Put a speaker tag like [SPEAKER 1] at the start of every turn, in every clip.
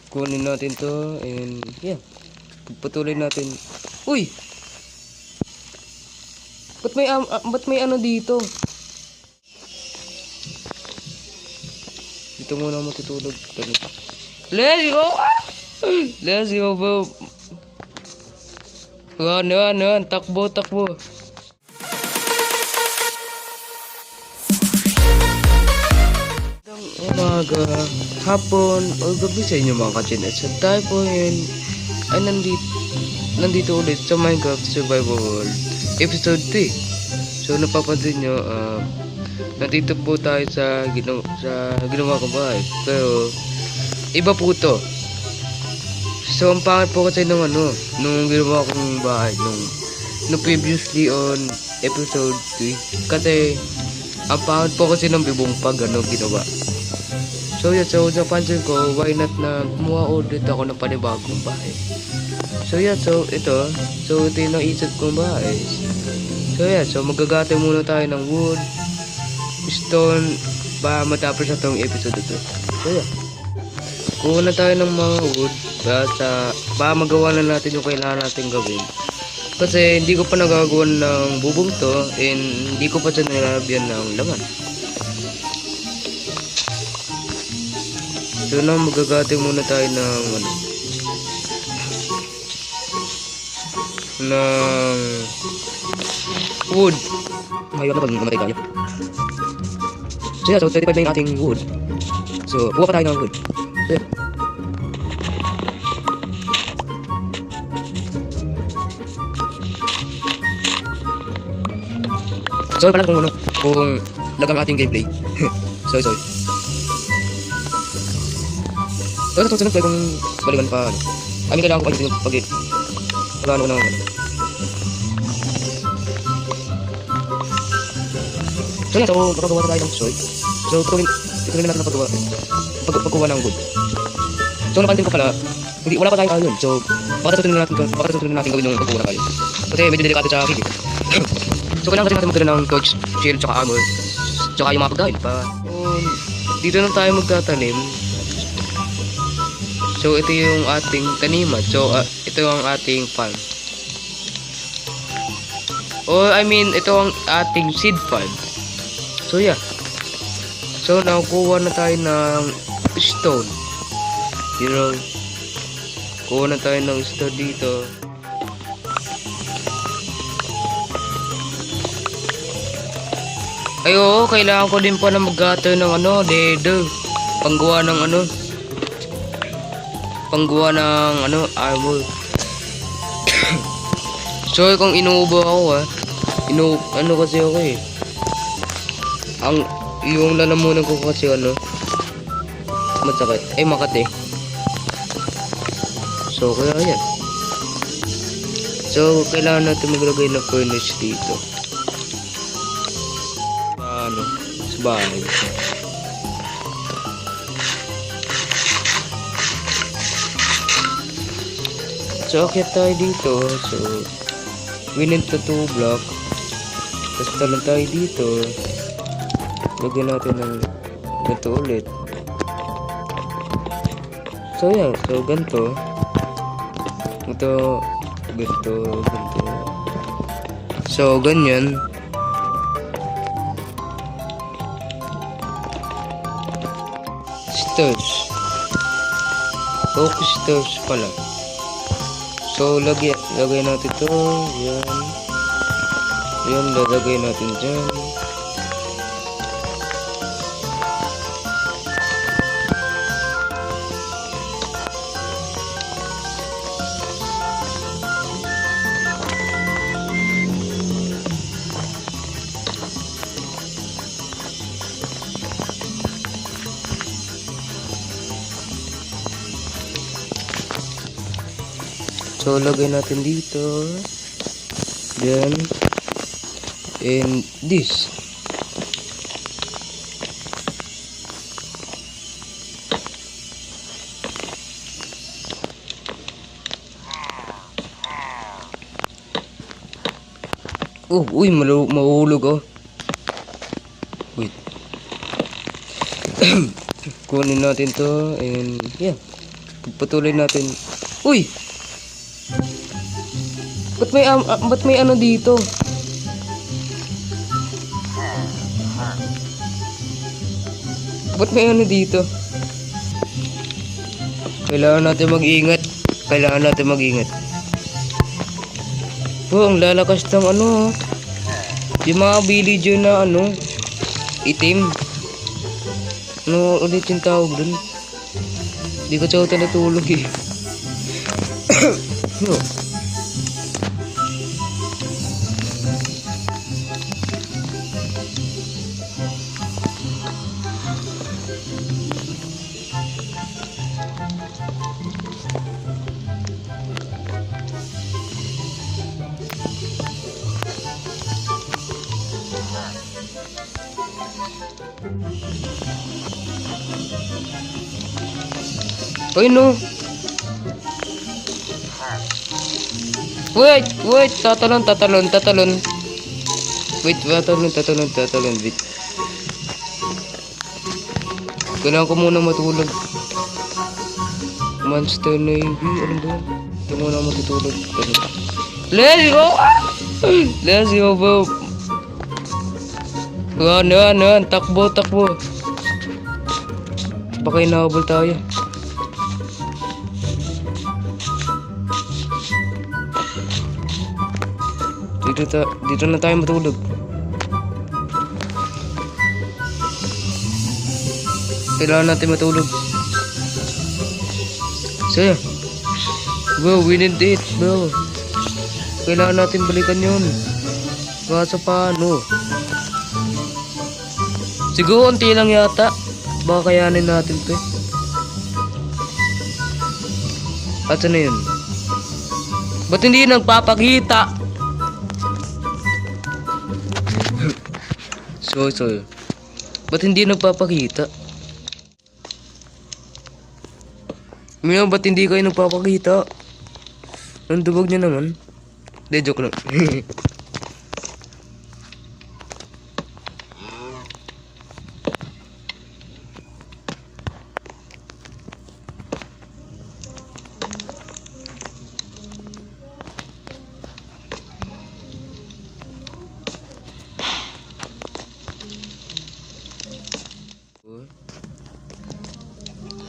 [SPEAKER 1] Kunin natin to and yeah, patuloy natin. Uy, ba't may ano dito? Dito muna matutulog. Let's go! Let's go, bro. Run. Takbo. Umaga, hapon, o gabi sa inyo mga ka-chinet. So tayo po yun ay nandito ulit sa Minecraft Survival World Episode 3. So napapansin nyo, nandito po tayo sa ginawa kong bahay. Pero iba po to. So ang pangit po kasi nung ginawa kong bahay nung previously on episode 3. Kasi ang pangit po kasi ng bibong pag ginawa. So napansin ko, why not na gumawa ulit ako ng panibagong bahay. So ito yung naisip kong bahay. So magagate muna tayo ng wood, stone, para matapos na itong episode ito. So kuha na tayo ng mga wood para magawa na natin yung kailangan natin gawin. Kasi hindi ko pa nagagawa ng bubong to and hindi ko pa siya nilalagyan ng laman. So magagate muna tayo ng ng wood. Ngayon na pag namatay tayo. So 35 na yung ating wood. So kuha pa tayo ng wood. So pala kung lagang ating gameplay. sorry. So susunod kayo kung balikan pa kailangan ko ayusin yung pag-ano ko ng So magagawa tayo ng soy. So ituloy natin ang pagkuha ng wood. So napansin ko pala, wala pa tayong iron. So baka susunod natin gawin yung pagkuha ng iron. Kasi medyo delikado sa akin. So kailangan kasi natin magdala ng torch, shield, tsaka armor, tsaka yung mga pagkain pa. Dito na tayo magtatanim. So ito yung ating taniman. So ito ang ating farm. Ito ang ating seed farm. So so nakukuha na tayo ng stone. Kuha na tayo ng stone dito. Kailangan ko din pa na mag-gather ng leather. Panggawa ng armor. So kung inuubo ako kasi ako yung lalamunan ko kasi masakit. Makati. So kaya yan. So kailangan natin maglagay ng furnace dito. Sa bahay. So akit tayo dito. So we need to 2 block. Tapos talang tayo dito. Lagyan natin ng ganito ulit. So so ganito. Ganito. So ganyan. Stairs pala. So lagay natin to. Yan lalagay natin dyan. So lagay natin dito. Then and this. Uy, mahulog Wait. Kunin natin to and yeah. Patuloy natin. Uy! Ba't may ano dito? Ba't may ano dito? Kailangan natin mag-ingat. Kailangan natin mag-ingat. Oh, ang lalakas ng ano. Yung mga villager na ano. Itim. Ano ulit yung tawag dun? Hindi ko siya natulog eh. No. Uy, no. Wait, tatalon. Wait, tatalon, wait. Kailangan ko muna matulog. Monster Navy, ano ba? Ito muna matutulog. Let's go! Let's go, bro. Yan, takbo. Baka inahabol tayo. Dito na tayo matulog. Kailangan natin matulog. So, bro, we need it, bro. Kailangan natin balikan yun. Kaso paano? Siguro unti lang yata. Baka kayanin natin to. At ano yun? Ba't hindi nagpapakita? So. Ba't hindi nagpapakita? Mio, ba't hindi kayo nagpapakita? Nandubog niya naman. De, joke lang.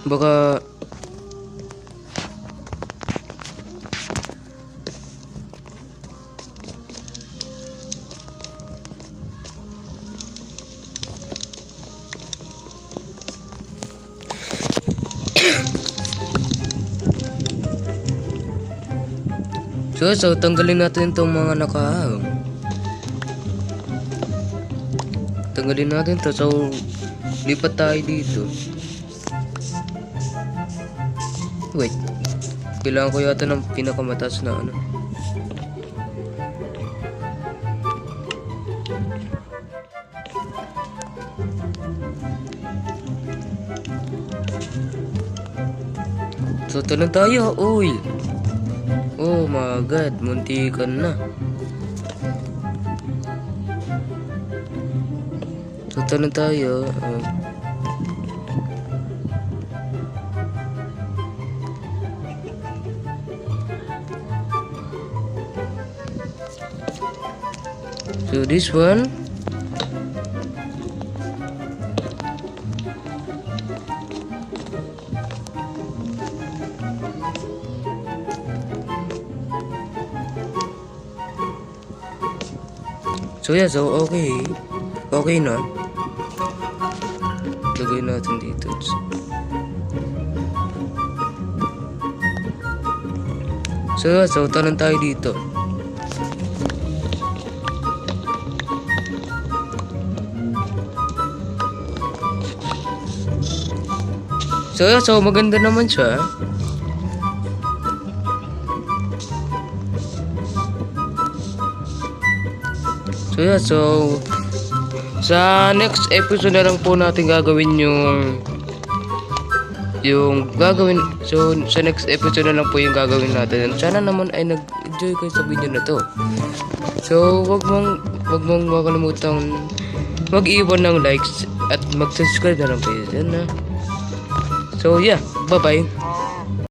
[SPEAKER 1] Baka So, tanggalin natin itong mga nakaahon. Tanggalin natin to. So, lipat tayo dito. Wait. Kailangan ko yata ng pinakamataas na ano. So, talang tayo. Uy. Oh my god, muntikan na. So, talang tayo. So this one. So yeah, so okay. Okay na. Lagay natin dito. So yeah, so tanan tayo dito. So yeah, so maganda naman siya. So yeah, so sa next episode na lang po natin gagawin yung gagawin. So sa next episode na lang po yung gagawin natin. Sana naman ay nag-enjoy kayo sa video na to. So wag mong makalimutan mag-iwan ng likes at mag-subscribe na lang kayo dyan, ha. So yeah, bye-bye.